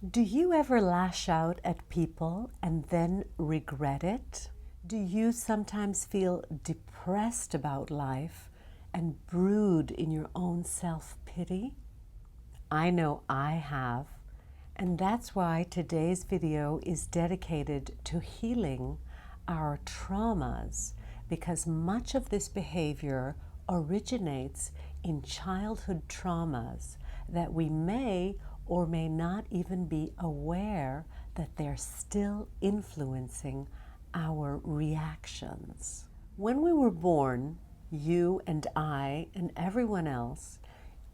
Do you ever lash out at people and then regret it? Do you sometimes feel depressed about life and brood in your own self-pity? I know I have, and that's why today's video is dedicated to healing our traumas, because much of this behavior originates in childhood traumas that we may or may not even be aware that they're still influencing our reactions. When we were born, you and I and everyone else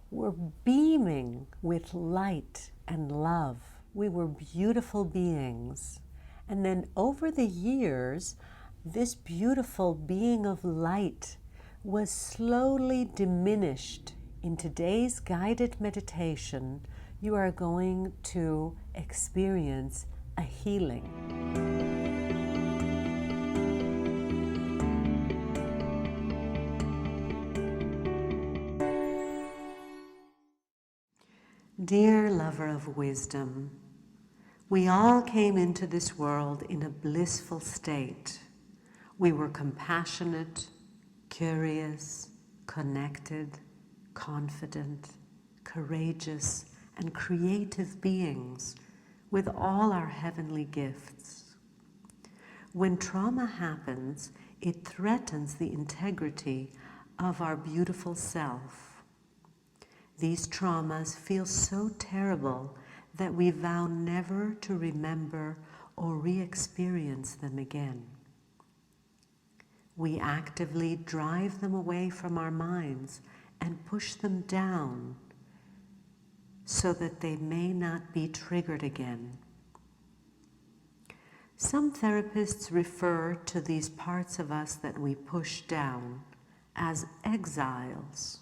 were beaming with light and love. We were beautiful beings. And then over the years, this beautiful being of light was slowly diminished. In today's guided meditation, you are going to experience a healing. Dear lover of wisdom, we all came into this world in a blissful state. We were compassionate, curious, connected, confident, courageous, and creative beings with all our heavenly gifts. When trauma happens, it threatens the integrity of our beautiful self. These traumas feel so terrible that we vow never to remember or re-experience them again. We actively drive them away from our minds and push them down so that they may not be triggered again. Some therapists refer to these parts of us that we push down as exiles.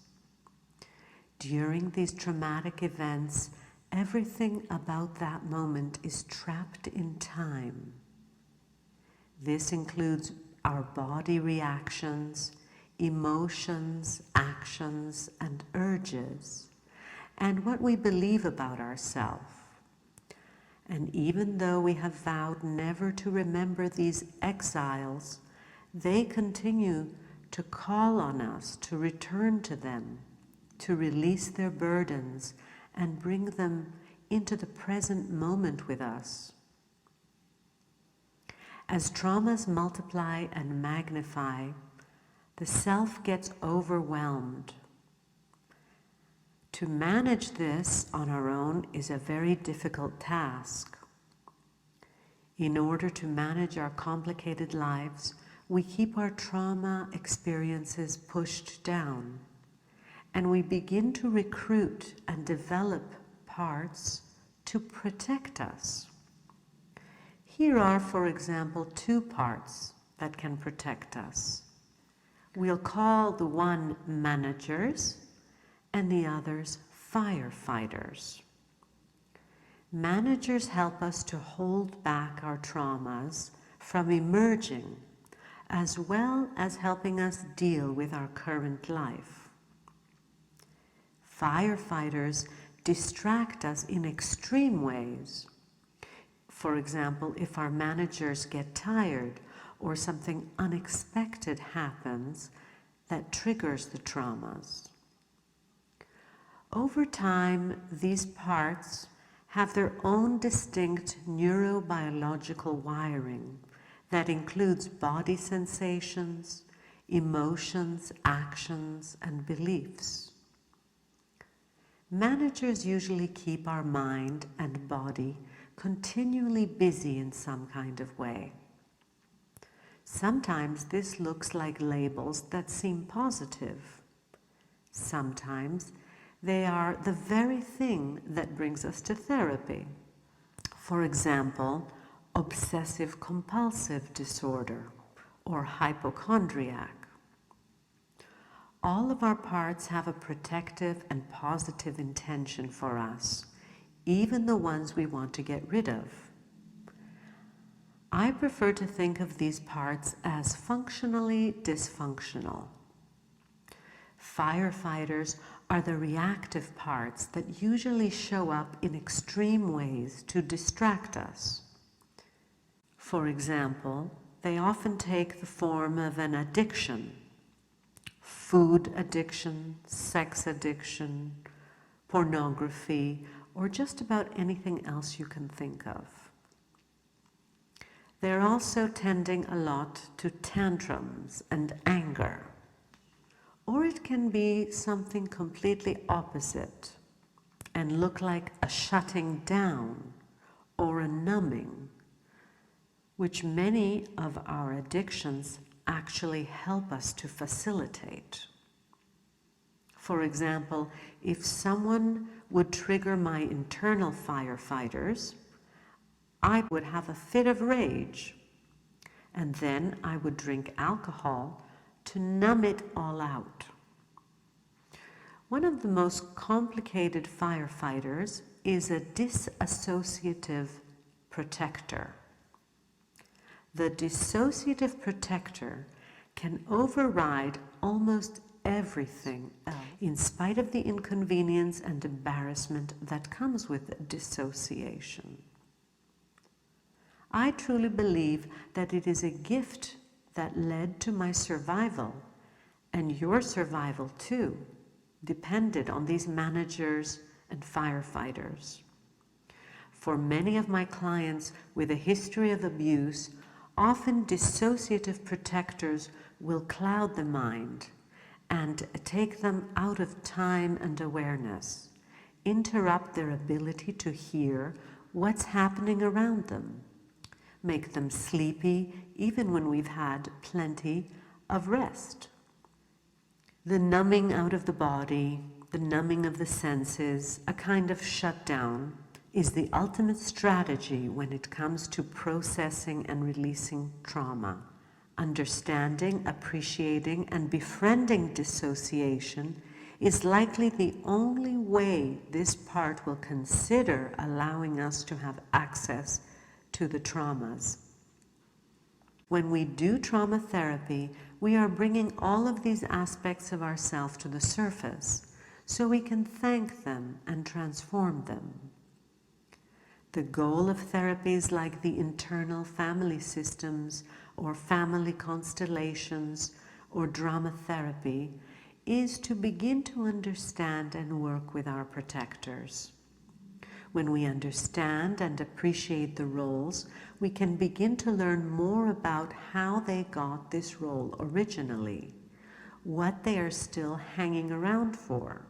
During these traumatic events, everything about that moment is trapped in time. This includes our body reactions, emotions, actions, and urges, and what we believe about ourselves. And even though we have vowed never to remember these exiles, they continue to call on us to return to them, to release their burdens and bring them into the present moment with us. As traumas multiply and magnify, the self gets overwhelmed. To manage this on our own is a very difficult task. In order to manage our complicated lives, we keep our trauma experiences pushed down, and we begin to recruit and develop parts to protect us. Here are, for example, two parts that can protect us. We'll call the one managers and the others firefighters. Managers help us to hold back our traumas from emerging, as well as helping us deal with our current life. Firefighters distract us in extreme ways. For example, if our managers get tired or something unexpected happens that triggers the traumas. Over time, these parts have their own distinct neurobiological wiring that includes body sensations, emotions, actions, and beliefs. Managers usually keep our mind and body continually busy in some kind of way. Sometimes this looks like labels that seem positive. Sometimes they are the very thing that brings us to therapy. For example, obsessive-compulsive disorder or hypochondriac. All of our parts have a protective and positive intention for us, even the ones we want to get rid of. I prefer to think of these parts as functionally dysfunctional. Firefighters are the reactive parts that usually show up in extreme ways to distract us. For example, they often take the form of an addiction: food addiction, sex addiction, pornography, or just about anything else you can think of. They're also tending a lot to tantrums and anger. Or it can be something completely opposite and look like a shutting down or a numbing, which many of our addictions actually help us to facilitate. For example, if someone would trigger my internal firefighters, I would have a fit of rage, and then I would drink alcohol to numb it all out. One of the most complicated firefighters is a dissociative protector. The dissociative protector can override almost everything else, in spite of the inconvenience and embarrassment that comes with dissociation. I truly believe that it is a gift that led to my survival, and your survival too, depended on these managers and firefighters. For many of my clients with a history of abuse, often dissociative protectors will cloud the mind and take them out of time and awareness, interrupt their ability to hear what's happening around them, make them sleepy even when we've had plenty of rest. The numbing out of the body, the numbing of the senses, a kind of shutdown, is the ultimate strategy when it comes to processing and releasing trauma. Understanding, appreciating, and befriending dissociation is likely the only way this part will consider allowing us to have access to the traumas. When we do trauma therapy, we are bringing all of these aspects of ourselves to the surface so we can thank them and transform them. The goal of therapies like the internal family systems or family constellations or drama therapy is to begin to understand and work with our protectors. When we understand and appreciate the roles, we can begin to learn more about how they got this role originally, what they are still hanging around for.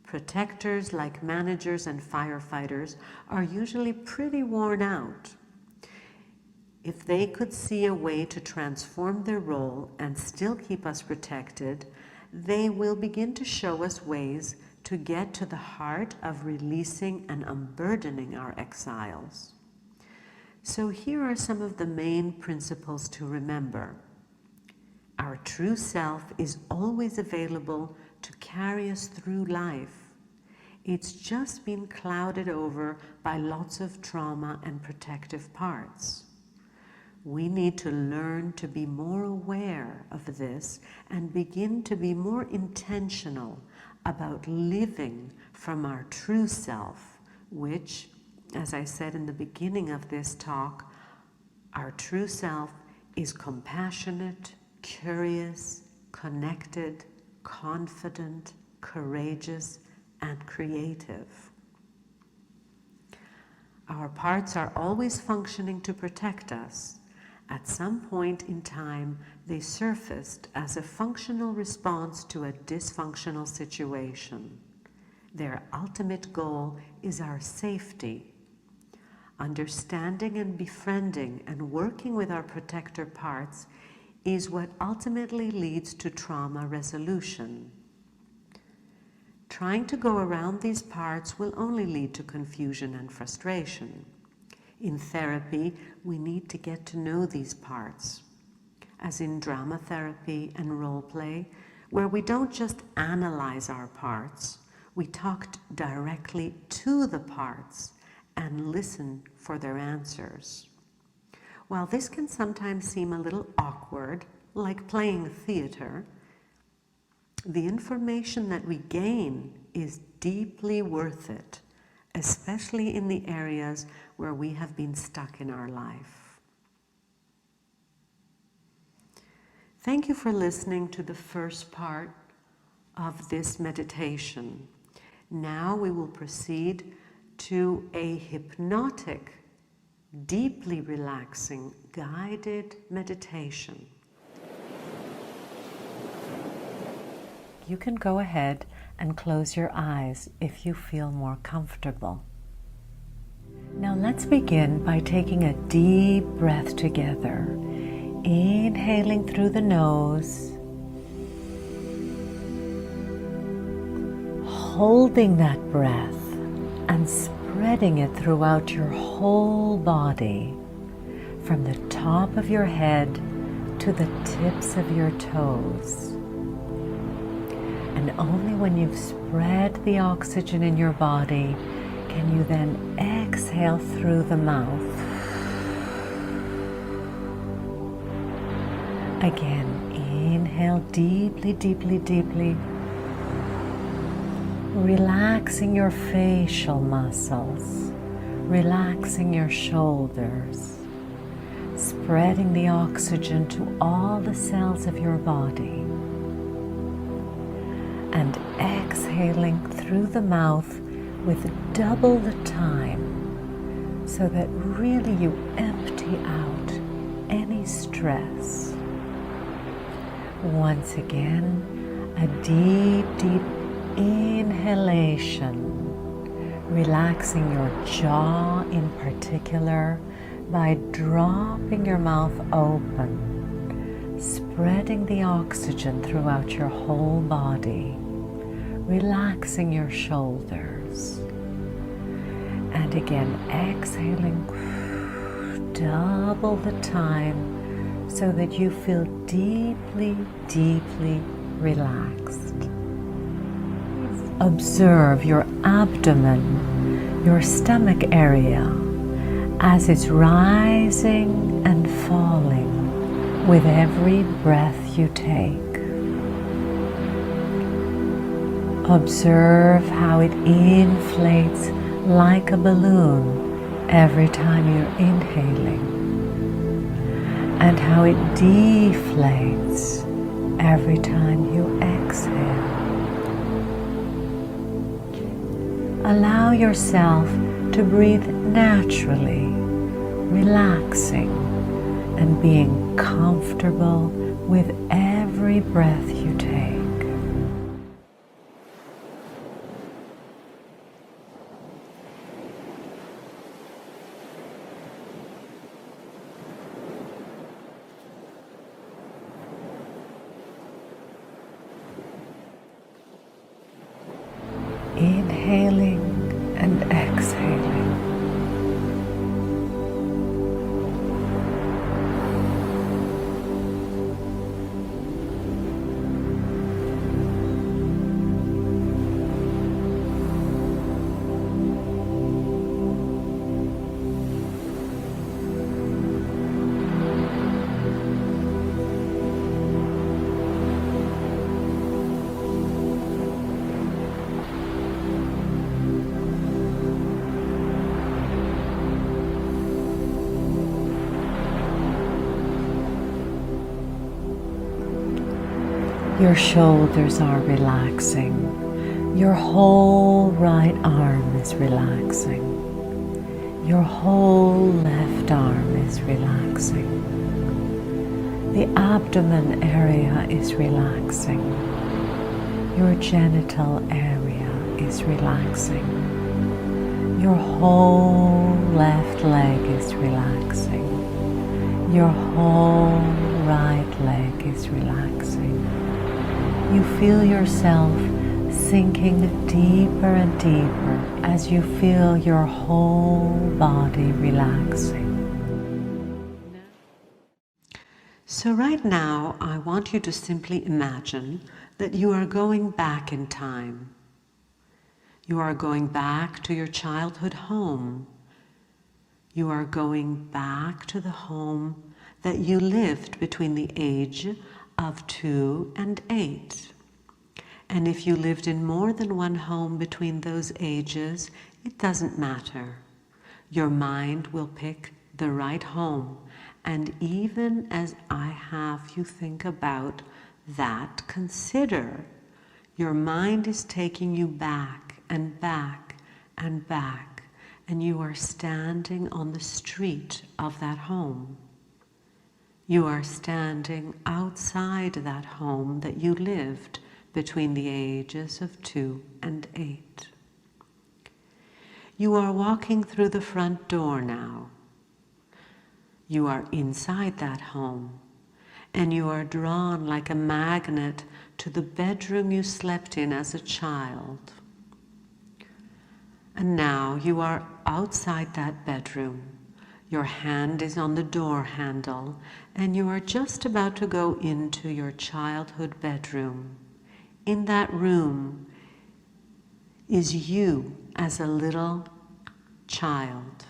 Protectors, like managers and firefighters, are usually pretty worn out. If they could see a way to transform their role and still keep us protected, they will begin to show us ways to get to the heart of releasing and unburdening our exiles. So here are some of the main principles to remember. Our true self is always available to carry us through life. It's just been clouded over by lots of trauma and protective parts. We need to learn to be more aware of this and begin to be more intentional about living from our true self, which, as I said in the beginning of this talk, our true self is compassionate, curious, connected, confident, courageous, and creative. Our parts are always functioning to protect us. At some point in time, they surfaced as a functional response to a dysfunctional situation. Their ultimate goal is our safety. Understanding and befriending and working with our protector parts is what ultimately leads to trauma resolution. Trying to go around these parts will only lead to confusion and frustration. In therapy, we need to get to know these parts, as in drama therapy and role play, where we don't just analyze our parts, we talk directly to the parts and listen for their answers. While this can sometimes seem a little awkward, like playing theater, the information that we gain is deeply worth it, especially in the areas where we have been stuck in our life. Thank you for listening to the first part of this meditation. Now we will proceed to a hypnotic, deeply relaxing, guided meditation. You can go ahead and close your eyes if you feel more comfortable. Now let's begin by taking a deep breath together, inhaling through the nose, holding that breath and spreading it throughout your whole body, from the top of your head to the tips of your toes. And only when you've spread the oxygen in your body can you then exhale through the mouth. Again, inhale deeply, deeply, deeply, relaxing your facial muscles, relaxing your shoulders, spreading the oxygen to all the cells of your body, and exhaling through the mouth with double the time, so that really you empty out any stress. Once again, a deep, deep inhalation, relaxing your jaw in particular by dropping your mouth open, spreading the oxygen throughout your whole body, relaxing your shoulders. And again, exhaling double the time so that you feel deeply, deeply relaxed. Observe your abdomen, your stomach area, as it's rising and falling with every breath you take. Observe how it inflates like a balloon every time you're inhaling, and how it deflates every time you exhale. Allow yourself to breathe naturally, relaxing and being comfortable with every breath you take. Inhaling and exhaling. Your shoulders are relaxing. Your whole right arm is relaxing. Your whole left arm is relaxing. The abdomen area is relaxing. Your genital area is relaxing. Your whole left leg is relaxing. Your whole right leg is relaxing. You feel yourself sinking deeper and deeper as you feel your whole body relaxing. So right now, I want you to simply imagine that you are going back in time. You are going back to your childhood home. You are going back to the home that you lived between the age of 2 and 8. And if you lived in more than one home between those ages, it doesn't matter. Your mind will pick the right home. And even as I have you think about that, consider your mind is taking you back and back and back, and you are standing on the street of that home. You are standing outside that home that you lived between the ages of 2 and 8. You are walking through the front door now. You are inside that home, and you are drawn like a magnet to the bedroom you slept in as a child. And now you are outside that bedroom. Your hand is on the door handle, and you are just about to go into your childhood bedroom. In that room is you as a little child.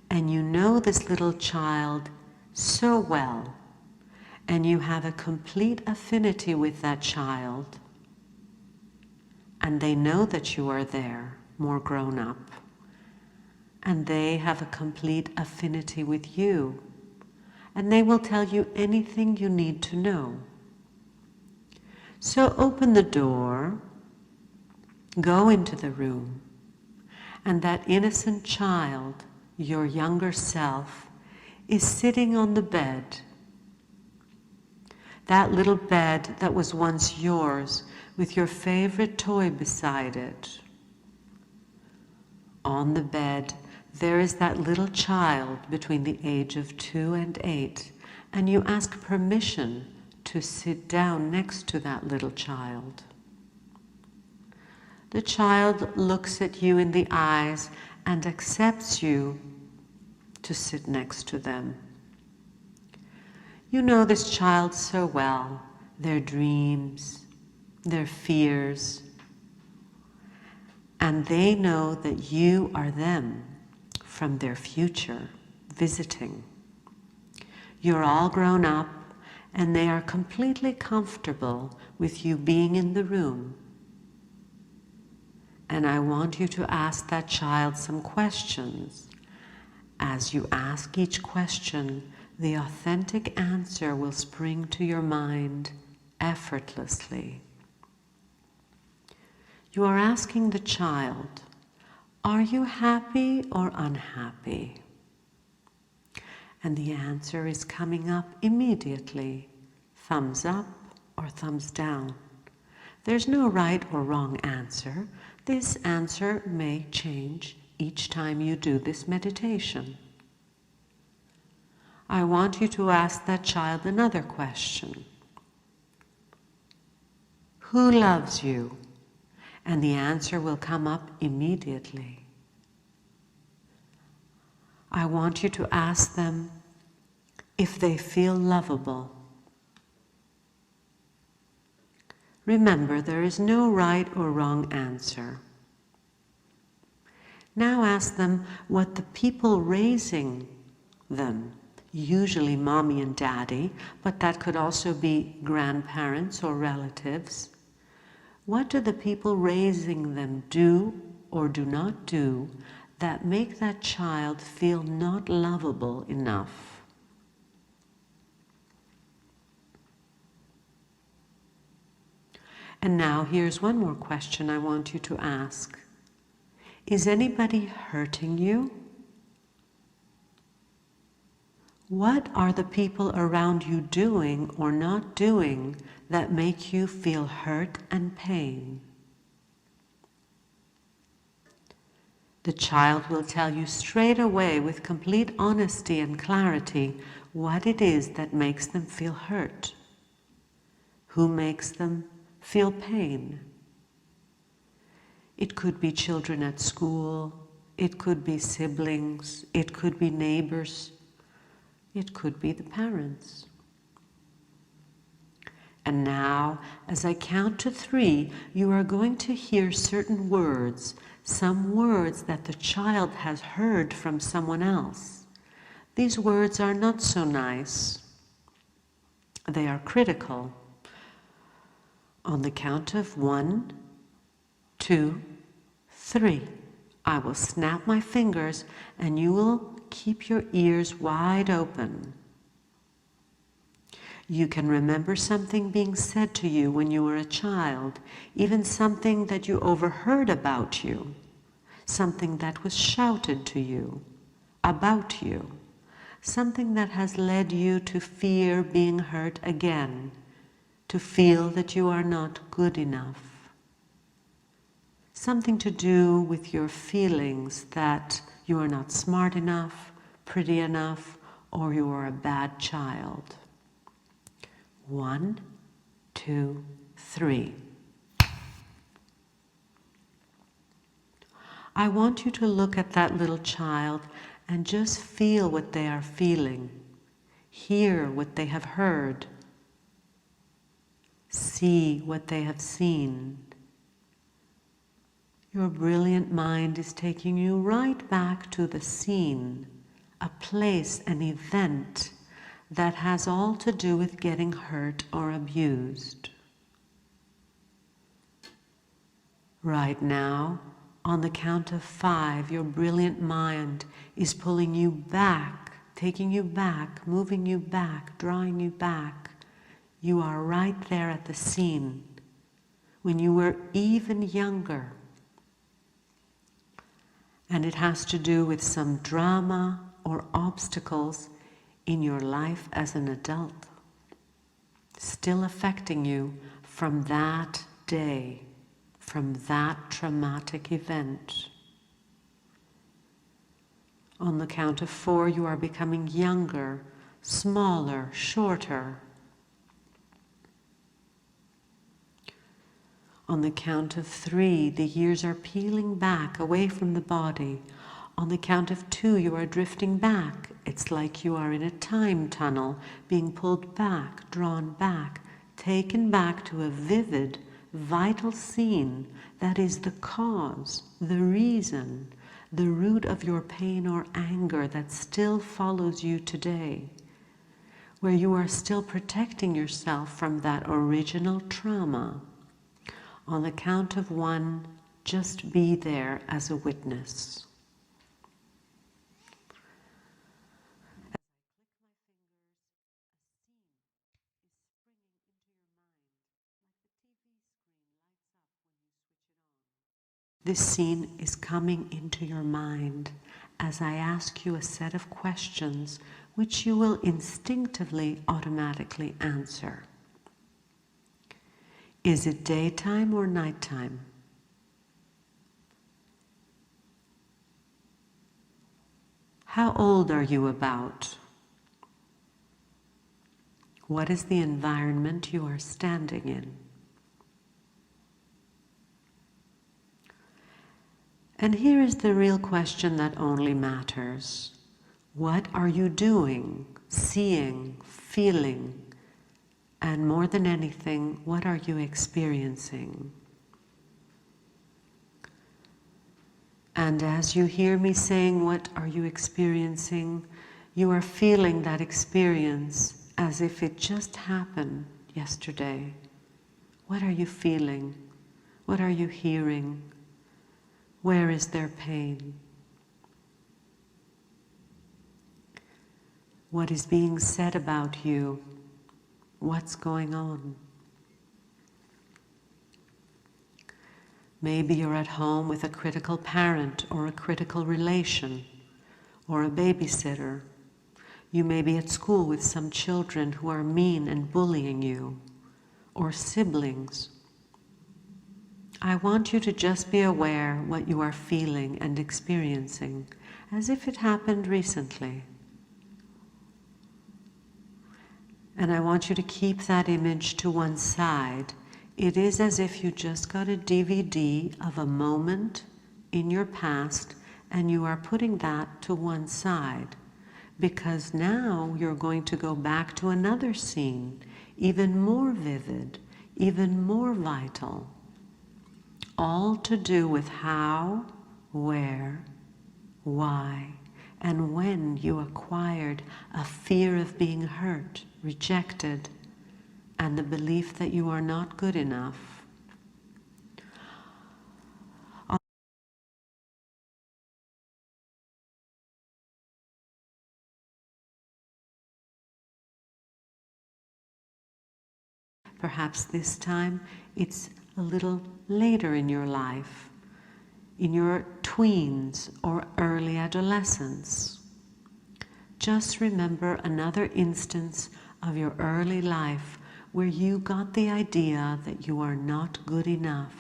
And you know this little child so well, and you have a complete affinity with that child. And they know that you are there, more grown up. And they have a complete affinity with you. And they will tell you anything you need to know. So open the door, go into the room, and that innocent child, your younger self, is sitting on the bed. That little bed that was once yours, with your favorite toy beside it. On the bed, there is that little child between the age of 2 and 8, and you ask permission to sit down next to that little child. The child looks at you in the eyes and accepts you to sit next to them. You know this child so well, their dreams, their fears, and they know that you are them from their future, visiting. You're all grown up, and they are completely comfortable with you being in the room. And I want you to ask that child some questions. As you ask each question, the authentic answer will spring to your mind effortlessly. You are asking the child, are you happy or unhappy? And the answer is coming up immediately, thumbs up or thumbs down. There's no right or wrong answer. This answer may change each time you do this meditation. I want you to ask that child another question. Who loves you? And the answer will come up immediately. I want you to ask them if they feel lovable. Remember, there is no right or wrong answer. Now ask them what the people raising them, usually mommy and daddy, but that could also be grandparents or relatives, what do the people raising them do or do not do that make that child feel not lovable enough? And now here's one more question I want you to ask. Is anybody hurting you? What are the people around you doing or not doing that make you feel hurt and pain? The child will tell you straight away with complete honesty and clarity what it is that makes them feel hurt, who makes them feel pain. It could be children at school, it could be siblings, it could be neighbors, it could be the parents. And now, as I count to 3, you are going to hear certain words, some words that the child has heard from someone else. These words are not so nice. They are critical. On the count of 1, 2, 3, I will snap my fingers and you will keep your ears wide open. You can remember something being said to you when you were a child, even something that you overheard about you, something that was shouted to you, about you, something that has led you to fear being hurt again, to feel that you are not good enough. Something to do with your feelings that you are not smart enough, pretty enough, or you are a bad child. 1, 2, 3. I want you to look at that little child and just feel what they are feeling. Hear what they have heard. See what they have seen. Your brilliant mind is taking you right back to the scene, a place, an event that has all to do with getting hurt or abused. Right now, on the count of 5, your brilliant mind is pulling you back, taking you back, moving you back, drawing you back. You are right there at the scene when you were even younger. And it has to do with some drama or obstacles in your life as an adult, still affecting you from that day, from that traumatic event. On the count of 4, you are becoming younger, smaller, shorter. On the count of 3, the years are peeling back away from the body. On the count of 2, you are drifting back. It's like you are in a time tunnel, being pulled back, drawn back, taken back to a vivid, vital scene that is the cause, the reason, the root of your pain or anger that still follows you today, where you are still protecting yourself from that original trauma. On the count of 1, just be there as a witness. This scene is coming into your mind as I ask you a set of questions which you will instinctively, automatically answer. Is it daytime or nighttime? How old are you about? What is the environment you are standing in? And here is the real question that only matters. What are you doing, seeing, feeling? And more than anything, what are you experiencing? And as you hear me saying, what are you experiencing, you are feeling that experience as if it just happened yesterday. What are you feeling? What are you hearing? Where is there pain? What is being said about you? What's going on? Maybe you're at home with a critical parent or a critical relation or a babysitter. You may be at school with some children who are mean and bullying you, or siblings. I want you to just be aware what you are feeling and experiencing, as if it happened recently. And I want you to keep that image to one side. It is as if you just got a DVD of a moment in your past and you are putting that to one side, because now you're going to go back to another scene, even more vivid, even more vital. All to do with how, where, why, and when you acquired a fear of being hurt, rejected, and the belief that you are not good enough. Perhaps this time it's a little later in your life, in your tweens or early adolescence. Just remember another instance of your early life where you got the idea that you are not good enough,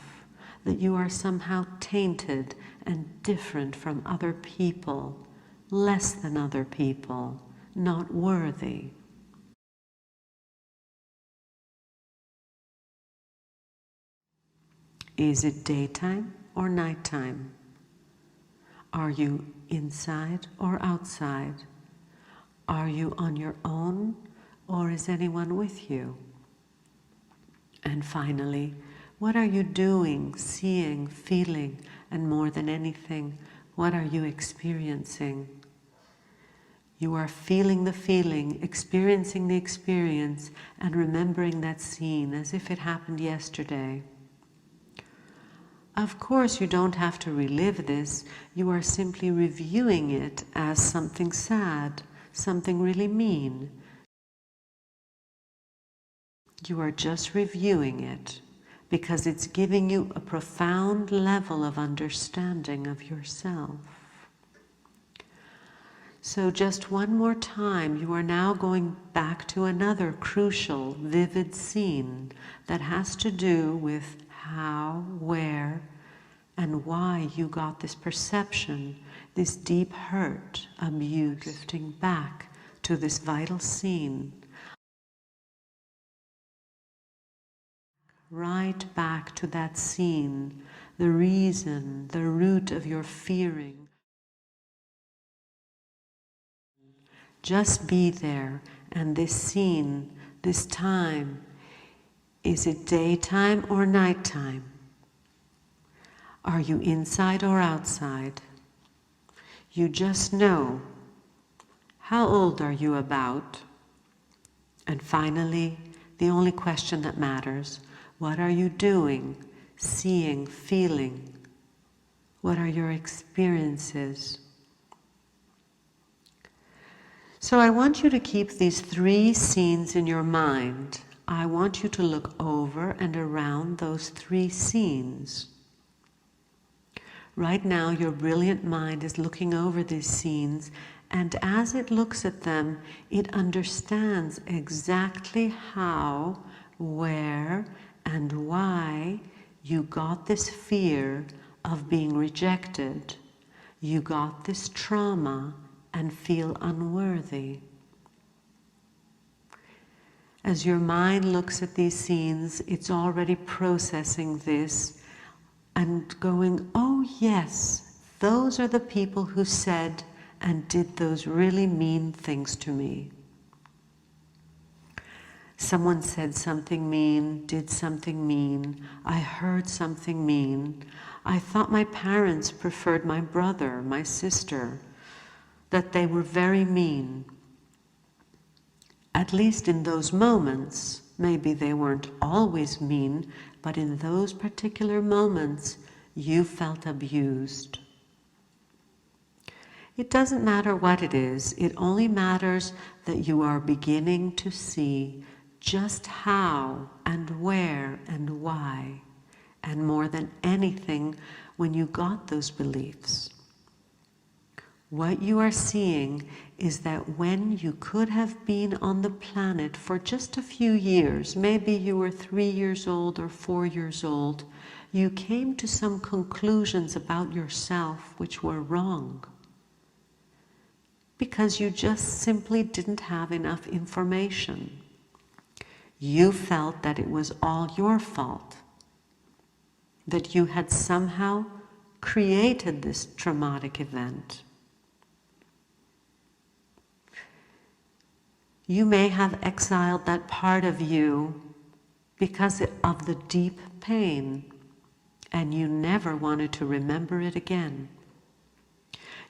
that you are somehow tainted and different from other people, less than other people, not worthy. Is it daytime or nighttime? Are you inside or outside? Are you on your own, or is anyone with you? And finally, what are you doing, seeing, feeling, and more than anything, what are you experiencing? You are feeling the feeling, experiencing the experience, and remembering that scene as if it happened yesterday. Of course, you don't have to relive this. You are simply reviewing it as something sad, something really mean. You are just reviewing it because it's giving you a profound level of understanding of yourself. So just one more time, you are now going back to another crucial, vivid scene that has to do with how, where, and why you got this perception, this deep hurt, abuse, drifting back to this vital scene. Right back to that scene, the reason, the root of your fearing. Just be there, and this scene, this time, is it daytime or nighttime? Are you inside or outside? You just know. How old are you about? And finally, the only question that matters, what are you doing, seeing, feeling? What are your experiences? So I want you to keep these 3 scenes in your mind. I want you to look over and around those 3 scenes. Right now, your brilliant mind is looking over these scenes, and as it looks at them, it understands exactly how, where, and why you got this fear of being rejected. You got this trauma and feel unworthy. As your mind looks at these scenes, it's already processing this and going, oh yes, those are the people who said and did those really mean things to me. Someone said something mean, did something mean, I heard something mean, I thought my parents preferred my brother, my sister, that they were very mean. At least in those moments, maybe they weren't always mean, but in those particular moments, you felt abused. It doesn't matter what it is, it only matters that you are beginning to see just how and where and why, and more than anything, when you got those beliefs. What you are seeing is that when you could have been on the planet for just a few years, maybe you were 3 years old or 4 years old, you came to some conclusions about yourself which were wrong. Because you just simply didn't have enough information. You felt that it was all your fault, that you had somehow created this traumatic event. You may have exiled that part of you because of the deep pain, and you never wanted to remember it again.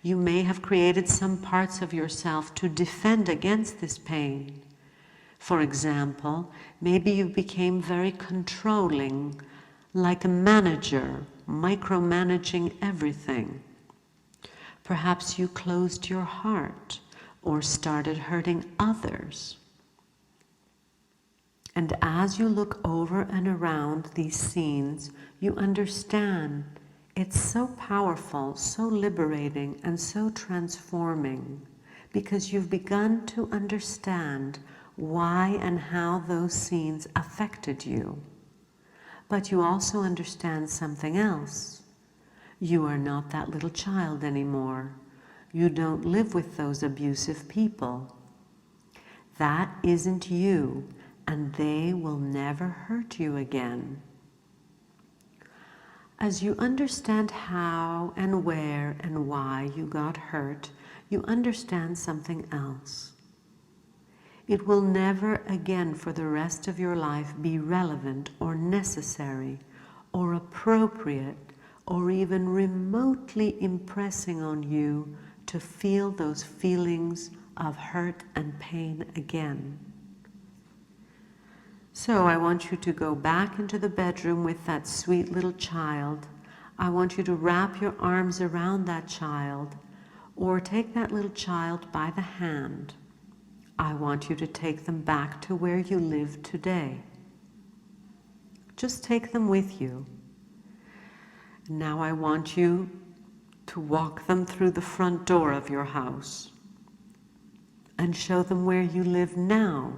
You may have created some parts of yourself to defend against this pain, For example, maybe you became very controlling, like a manager, micromanaging everything. Perhaps you closed your heart or started hurting others. And as you look over and around these scenes, you understand it's so powerful, so liberating, and so transforming, because you've begun to understand why and how those scenes affected you. But you also understand something else. You are not that little child anymore. You don't live with those abusive people. That isn't you, and they will never hurt you again. As you understand how and where and why you got hurt, you understand something else. It will never again for the rest of your life be relevant or necessary or appropriate or even remotely impressing on you to feel those feelings of hurt and pain again. So I want you to go back into the bedroom with that sweet little child. I want you to wrap your arms around that child, or take that little child by the hand. I want you to take them back to where you live today. Just take them with you. Now I want you to walk them through the front door of your house and show them where you live now.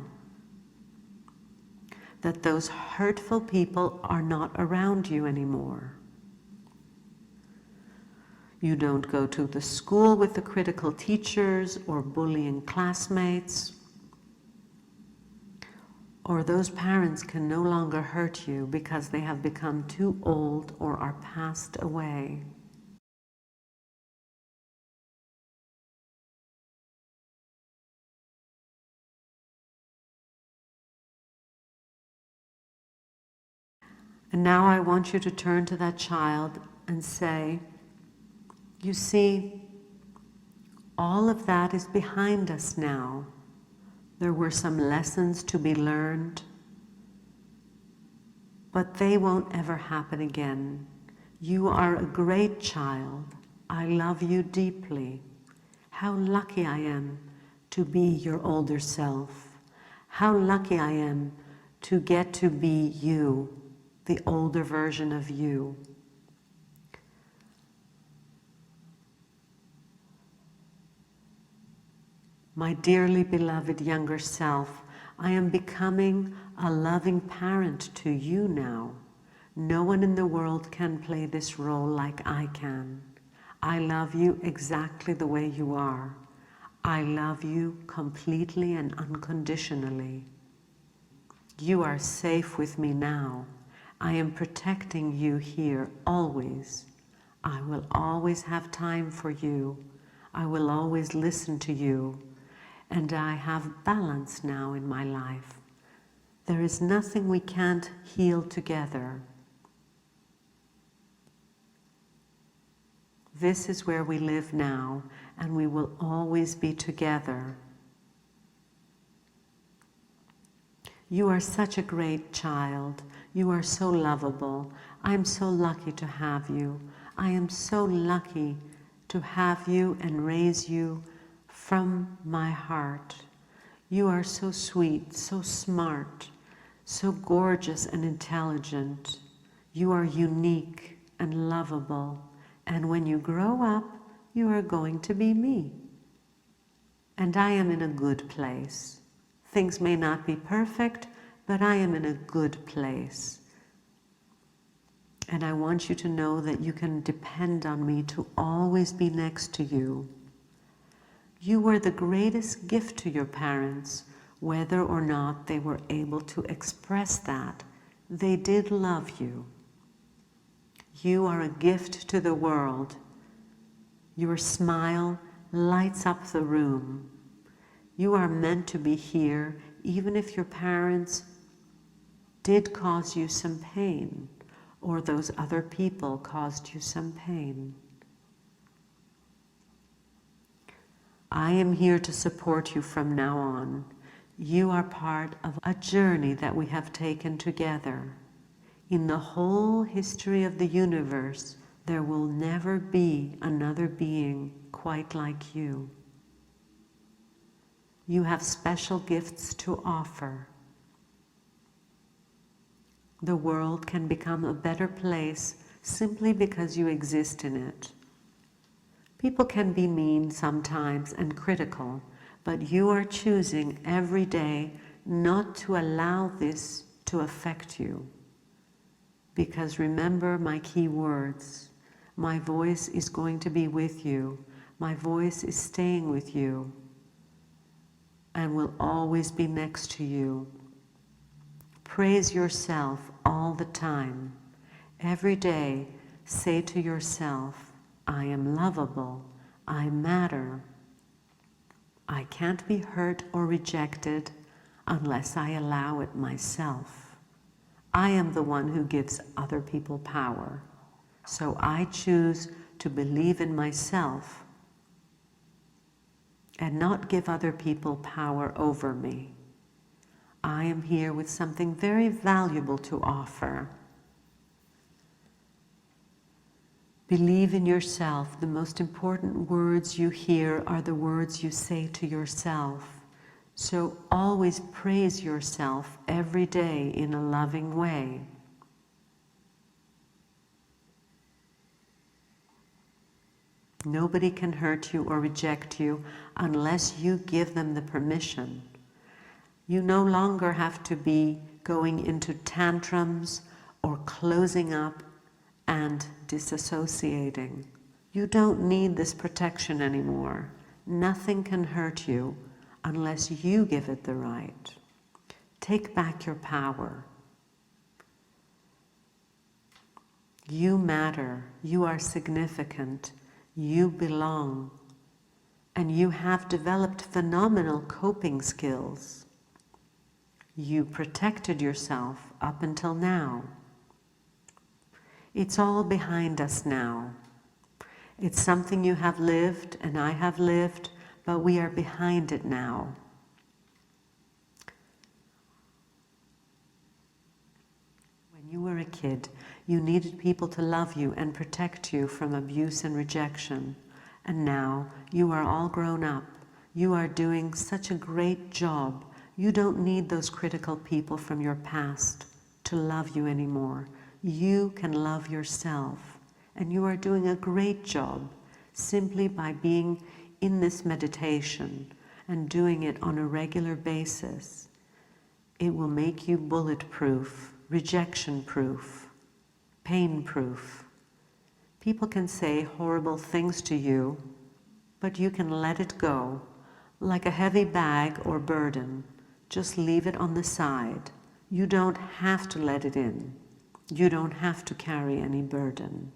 That those hurtful people are not around you anymore. You don't go to the school with the critical teachers or bullying classmates. Or those parents can no longer hurt you because they have become too old or are passed away. And now I want you to turn to that child and say, you see, all of that is behind us now. There were some lessons to be learned, but they won't ever happen again. You are a great child. I love you deeply. How lucky I am to be your older self. How lucky I am to get to be you, the older version of you. My dearly beloved younger self, I am becoming a loving parent to you now. No one in the world can play this role like I can. I love you exactly the way you are. I love you completely and unconditionally. You are safe with me now. I am protecting you here always. I will always have time for you. I will always listen to you. And I have balance now in my life. There is nothing we can't heal together. This is where we live now, and we will always be together. You are such a great child. You are so lovable. I am so lucky to have you. I am so lucky to have you and raise you from my heart. You are so sweet, so smart, so gorgeous and intelligent. You are unique and lovable. And when you grow up, you are going to be me. And I am in a good place. Things may not be perfect, but I am in a good place. And I want you to know that you can depend on me to always be next to you. You were the greatest gift to your parents, whether or not they were able to express that. They did love you. You are a gift to the world. Your smile lights up the room. You are meant to be here, even if your parents did cause you some pain, or those other people caused you some pain. I am here to support you from now on. You are part of a journey that we have taken together. In the whole history of the universe, there will never be another being quite like you. You have special gifts to offer. The world can become a better place simply because you exist in it. People can be mean sometimes and critical, but you are choosing every day not to allow this to affect you. Because remember my key words, my voice is going to be with you, my voice is staying with you, and will always be next to you. Praise yourself all the time. Every day, say to yourself, I am lovable, I matter. I can't be hurt or rejected unless I allow it myself. I am the one who gives other people power. So I choose to believe in myself and not give other people power over me. I am here with something very valuable to offer. Believe in yourself. The most important words you hear are the words you say to yourself. So always praise yourself every day in a loving way. Nobody can hurt you or reject you unless you give them the permission. You no longer have to be going into tantrums or closing up and disassociating. You don't need this protection anymore. Nothing can hurt you unless you give it the right. Take back your power. You matter. You are significant. You belong. And you have developed phenomenal coping skills. You protected yourself up until now. It's all behind us now. It's something you have lived and I have lived, but we are behind it now. When you were a kid, you needed people to love you and protect you from abuse and rejection. And now you are all grown up. You are doing such a great job. You don't need those critical people from your past to love you anymore. You can love yourself, and you are doing a great job simply by being in this meditation and doing it on a regular basis. It will make you bulletproof, rejection-proof, pain-proof. People can say horrible things to you, but you can let it go. Like a heavy bag or burden, just leave it on the side. You don't have to let it in. You don't have to carry any burden.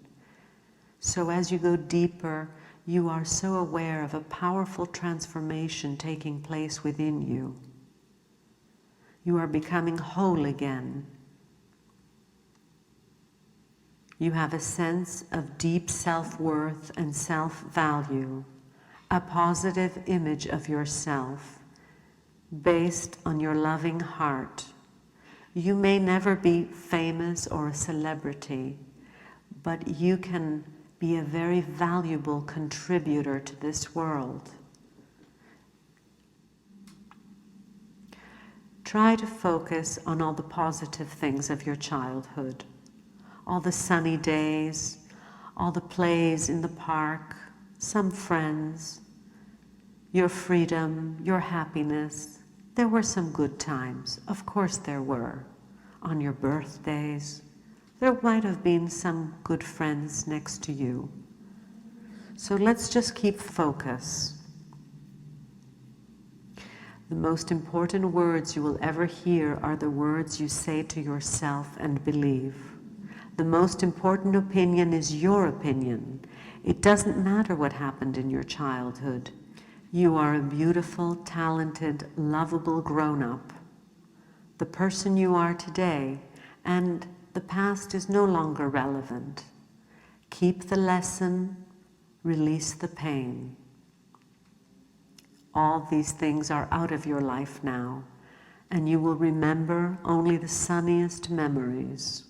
So as you go deeper, you are so aware of a powerful transformation taking place within you. You are becoming whole again. You have a sense of deep self-worth and self-value, a positive image of yourself based on your loving heart. You may never be famous or a celebrity, but you can be a very valuable contributor to this world. Try to focus on all the positive things of your childhood, all the sunny days, all the plays in the park, some friends, your freedom, your happiness. There were some good times, of course there were. On your birthdays, there might have been some good friends next to you. So let's just keep focus. The most important words you will ever hear are the words you say to yourself and believe. The most important opinion is your opinion. It doesn't matter what happened in your childhood. You are a beautiful, talented, lovable grown-up. The person you are today, and the past is no longer relevant. Keep the lesson, release the pain. All these things are out of your life now. and you will remember only the sunniest memories.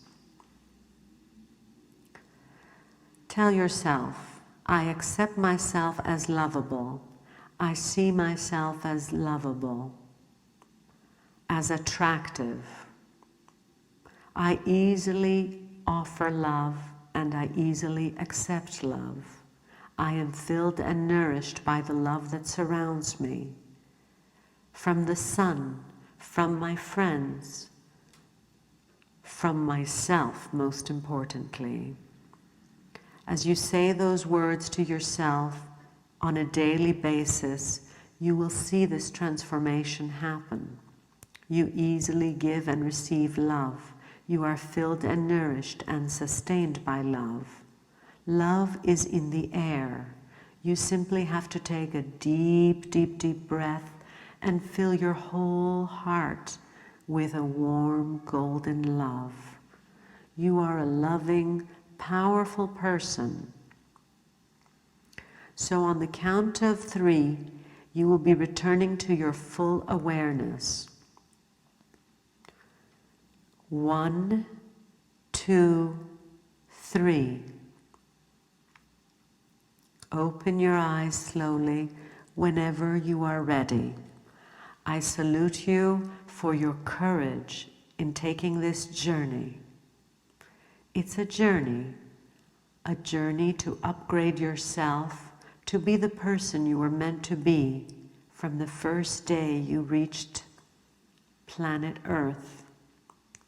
Tell yourself, I accept myself as lovable. I see myself as lovable, as attractive. I easily offer love and I easily accept love. I am filled and nourished by the love that surrounds me. From the sun, from my friends, from myself, most importantly. As you say those words to yourself on a daily basis, you will see this transformation happen. You easily give and receive love. You are filled and nourished and sustained by love. Love is in the air. You simply have to take a deep, deep, deep breath and fill your whole heart with a warm, golden love. You are a loving, powerful person. So on the count of 3, you will be returning to your full awareness. 1, 2, 3. Open your eyes slowly whenever you are ready. I salute you for your courage in taking this journey. It's a journey to upgrade yourself, to be the person you were meant to be from the first day you reached planet Earth,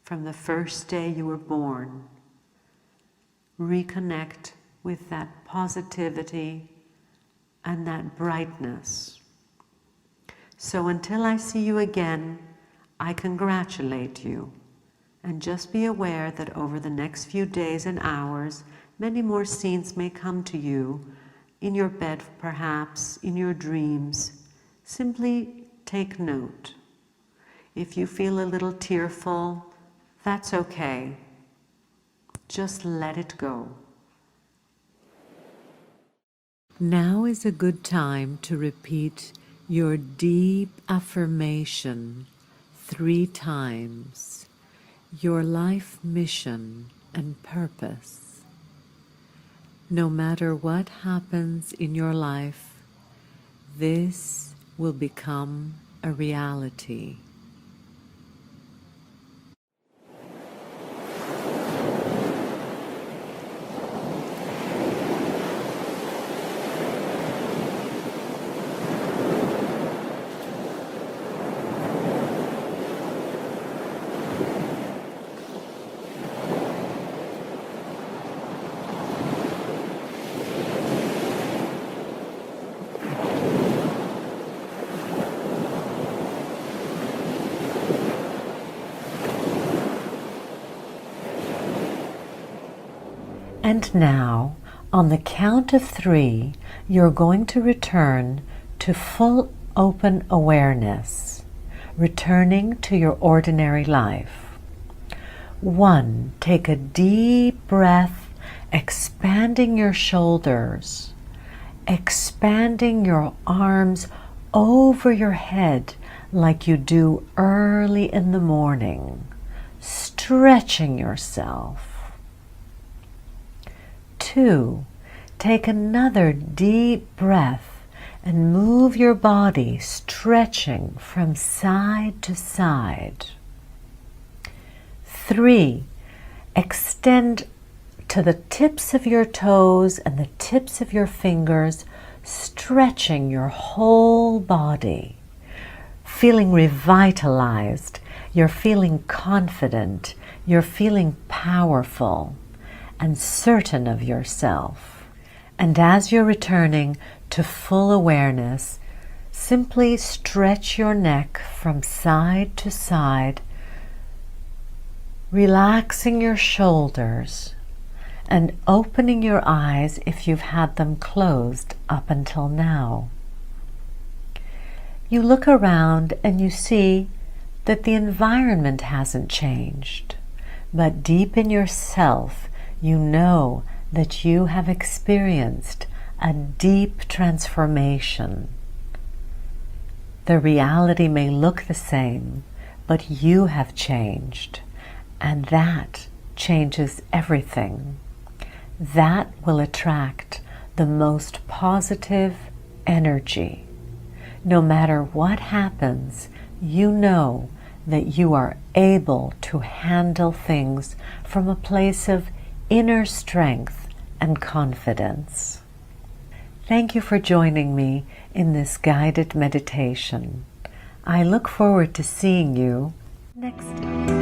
from the first day you were born. Reconnect with that positivity and that brightness. So until I see you again, I congratulate you. And just be aware that over the next few days and hours, many more scenes may come to you, in your bed perhaps, in your dreams. Simply take note. If you feel a little tearful, that's okay. Just let it go. Now is a good time to repeat your deep affirmation 3 times. Your life mission and purpose. No matter what happens in your life, this will become a reality. And now, on the count of 3, you're going to return to full open awareness, returning to your ordinary life. 1, take a deep breath, expanding your shoulders, expanding your arms over your head like you do early in the morning, stretching yourself. 2, take another deep breath and move your body, stretching from side to side. 3, extend to the tips of your toes and the tips of your fingers, stretching your whole body, feeling revitalized. You're feeling confident. You're feeling powerful and certain of yourself. And as you're returning to full awareness, simply stretch your neck from side to side, relaxing your shoulders and opening your eyes if you've had them closed up until now. You look around and you see that the environment hasn't changed, but deep in yourself, you know that you have experienced a deep transformation. The reality may look the same, but you have changed, and that changes everything. That will attract the most positive energy. No matter what happens, you know that you are able to handle things from a place of inner strength and confidence. Thank you for joining me in this guided meditation. I look forward to seeing you next time.